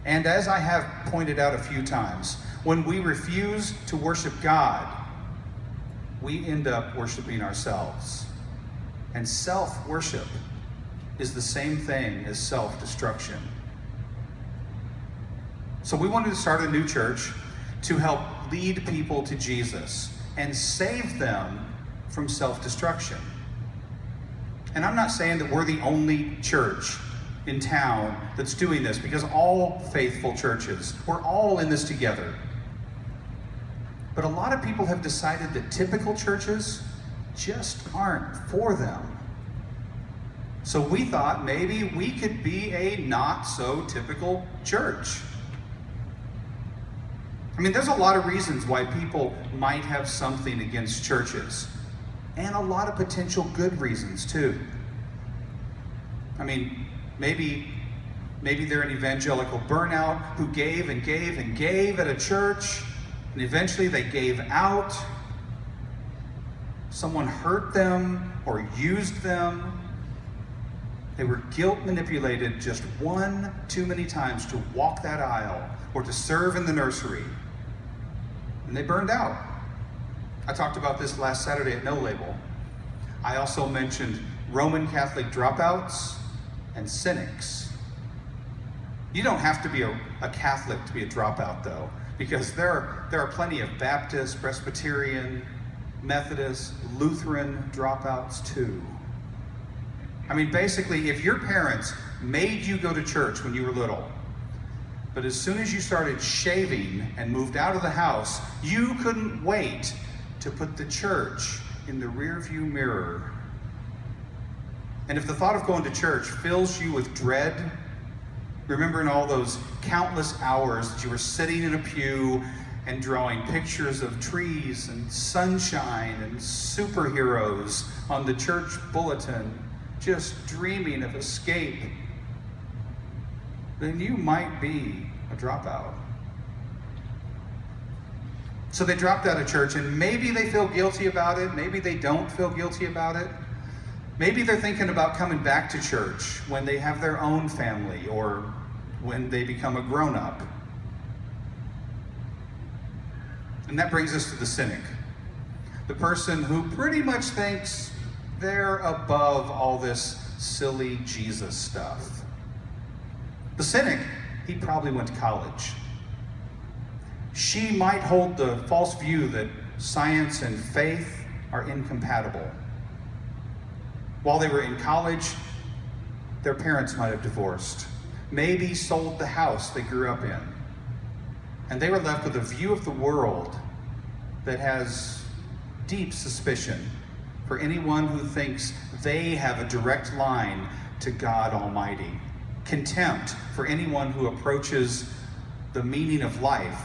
And as I have pointed out a few times, when we refuse to worship God, we end up worshiping ourselves. And self-worship is the same thing as self-destruction. So we wanted to start a new church to help lead people to Jesus and save them from self-destruction. And I'm not saying that we're the only church in town that's doing this, because all faithful churches, we're all in this together. But a lot of people have decided that typical churches just aren't for them. So we thought maybe we could be a not so typical church. I mean, there's a lot of reasons why people might have something against churches, and a lot of potential good reasons too. I mean, maybe they're an evangelical burnout who gave and gave and gave at a church, and eventually they gave out. Someone hurt them or used them. They were guilt manipulated just one too many times to walk that aisle or to serve in the nursery. And they burned out. I talked about this last Saturday at No Label. I also mentioned Roman Catholic dropouts and cynics. You don't have to be a Catholic to be a dropout, though, because there are plenty of Baptist, Presbyterian, Methodist, Lutheran dropouts too. I mean, basically, if your parents made you go to church when you were little, but as soon as you started shaving and moved out of the house, you couldn't wait to put the church in the rearview mirror. And if the thought of going to church fills you with dread, remembering all those countless hours that you were sitting in a pew and drawing pictures of trees and sunshine and superheroes on the church bulletin, just dreaming of escape, then you might be a dropout. So they dropped out of church, and maybe they feel guilty about it, maybe they don't feel guilty about it. Maybe they're thinking about coming back to church when they have their own family or when they become a grown-up. And that brings us to the cynic, the person who pretty much thinks they're above all this silly Jesus stuff. The cynic, he probably went to college. She might hold the false view that science and faith are incompatible. While they were in college, their parents might have divorced, maybe sold the house they grew up in, and they were left with a view of the world that has deep suspicion for anyone who thinks they have a direct line to God Almighty, contempt for anyone who approaches the meaning of life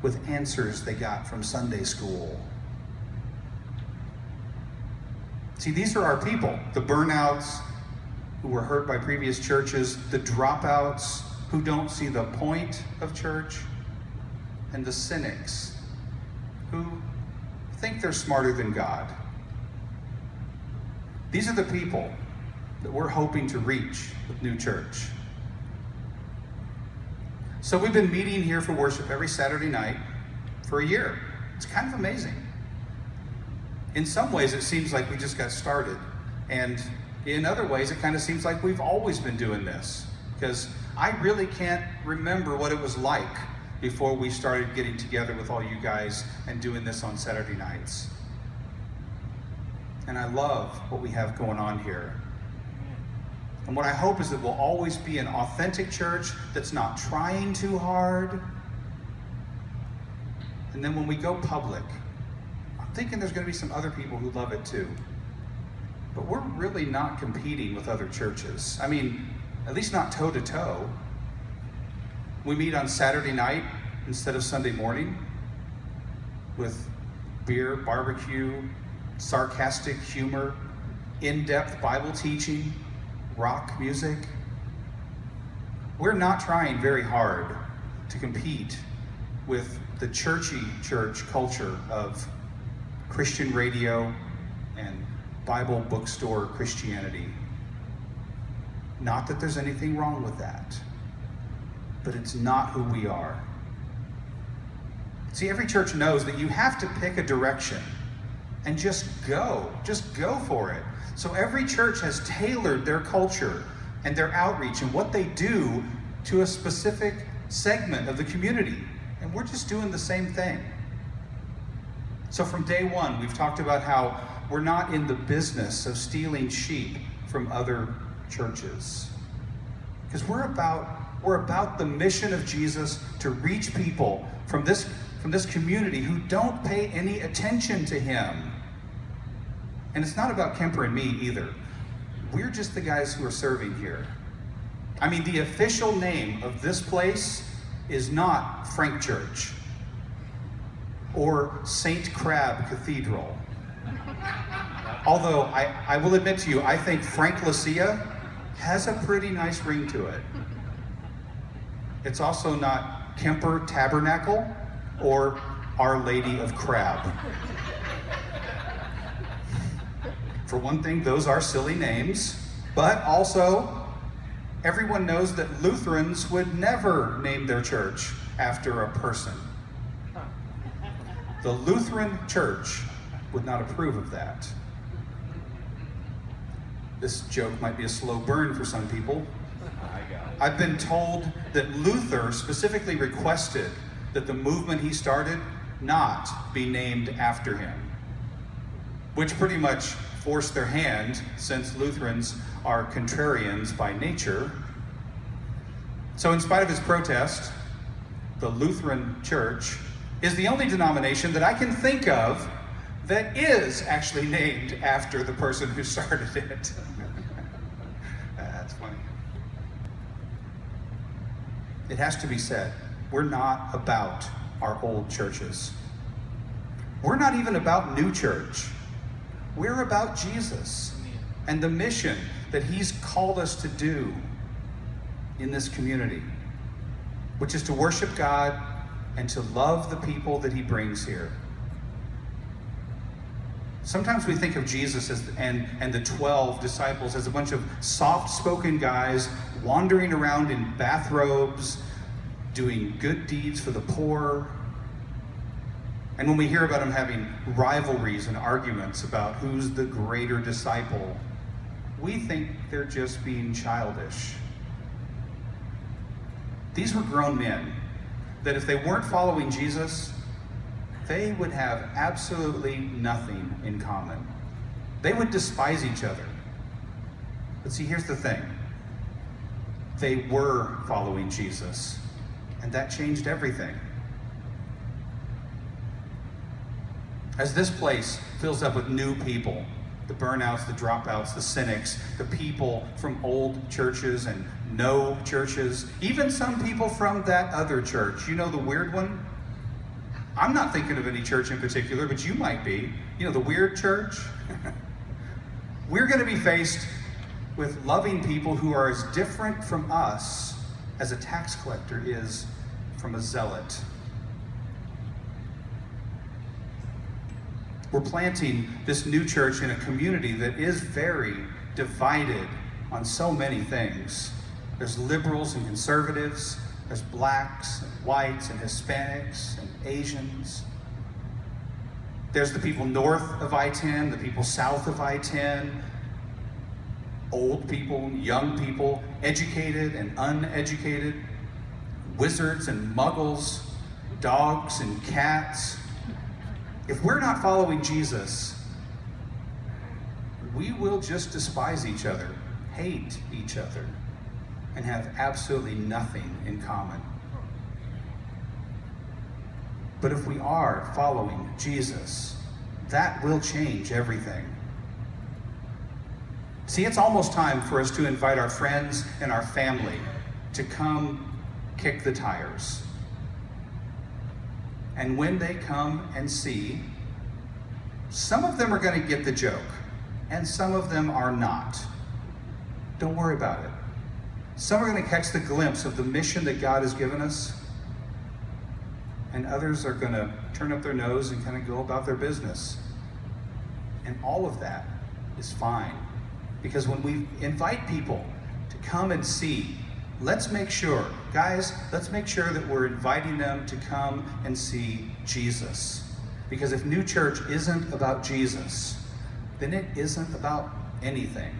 with answers they got from Sunday school. See, these are our people, the burnouts who were hurt by previous churches, the dropouts who don't see the point of church, and the cynics who think they're smarter than God. These are the people that we're hoping to reach with New Church. So we've been meeting here for worship every Saturday night for a year. It's kind of amazing. In some ways, it seems like we just got started. And in other ways, it kind of seems like we've always been doing this. Because I really can't remember what it was like before we started getting together with all you guys and doing this on Saturday nights. And I love what we have going on here. And what I hope is that we'll always be an authentic church that's not trying too hard. And then when we go public, I'm thinking there's going to be some other people who love it too. But we're really not competing with other churches. I mean, at least not toe to toe. We meet on Saturday night instead of Sunday morning with beer, barbecue, sarcastic humor, in-depth Bible teaching, rock music. We're not trying very hard to compete with the churchy church culture of Christian radio and Bible bookstore Christianity. Not that there's anything wrong with that. but it's not who we are. See, every church knows that you have to pick a direction and just go for it. So every church has tailored their culture and their outreach and what they do to a specific segment of the community. And we're just doing the same thing. So from day one, we've talked about how we're not in the business of stealing sheep from other churches. Because we're about the mission of Jesus to reach people from this community who don't pay any attention to him. And it's not about Kemper and me either. We're just the guys who are serving here. I mean, the official name of this place is not Frank Church or St. Crab Cathedral. Although I will admit to you, I think Frank Lucia has a pretty nice ring to it. It's also not Kemper Tabernacle or Our Lady of Crab. For one thing, those are silly names, but also everyone knows that Lutherans would never name their church after a person. The Lutheran Church would not approve of that. This joke might be a slow burn for some people. I've been told that Luther specifically requested that the movement he started not be named after him, which pretty much forced their hand, since Lutherans are contrarians by nature. So in spite of his protest, the Lutheran Church is the only denomination that I can think of that is actually named after the person who started it. That's funny. It has to be said, we're not about our old churches. We're not even about NewChurch. We're about Jesus and the mission that he's called us to do in this community, which is to worship God and to love the people that he brings here. Sometimes we think of Jesus and the 12 disciples as a bunch of soft-spoken guys wandering around in bathrobes, doing good deeds for the poor. And when we hear about them having rivalries and arguments about who's the greater disciple, we think they're just being childish. These were grown men that if they weren't following Jesus, they would have absolutely nothing in common. They would despise each other. But see, here's the thing. They were following Jesus, and that changed everything. As this place fills up with new people, the burnouts, the dropouts, the cynics, the people from old churches and no churches, even some people from that other church. You know the weird one? I'm not thinking of any church in particular, but you might be. You know, the weird church? We're going to be faced with loving people who are as different from us as a tax collector is from a zealot. We're planting this new church in a community that is very divided on so many things. There's liberals and conservatives, there's blacks and whites and Hispanics and Asians. There's the people north of I-10, the people south of I-10, old people, young people, educated and uneducated, wizards and muggles, dogs and cats. If we're not following Jesus, we will just despise each other, hate each other, and have absolutely nothing in common. But if we are following Jesus, that will change everything. See, it's almost time for us to invite our friends and our family to come kick the tires. And when they come and see, some of them are going to get the joke, and some of them are not. Don't worry about it. Some are going to catch the glimpse of the mission that God has given us, and others are going to turn up their nose and kind of go about their business. And all of that is fine, because when we invite people to come and see, let's make sure, guys, let's make sure that we're inviting them to come and see Jesus. Because if New Church isn't about Jesus, then it isn't about anything.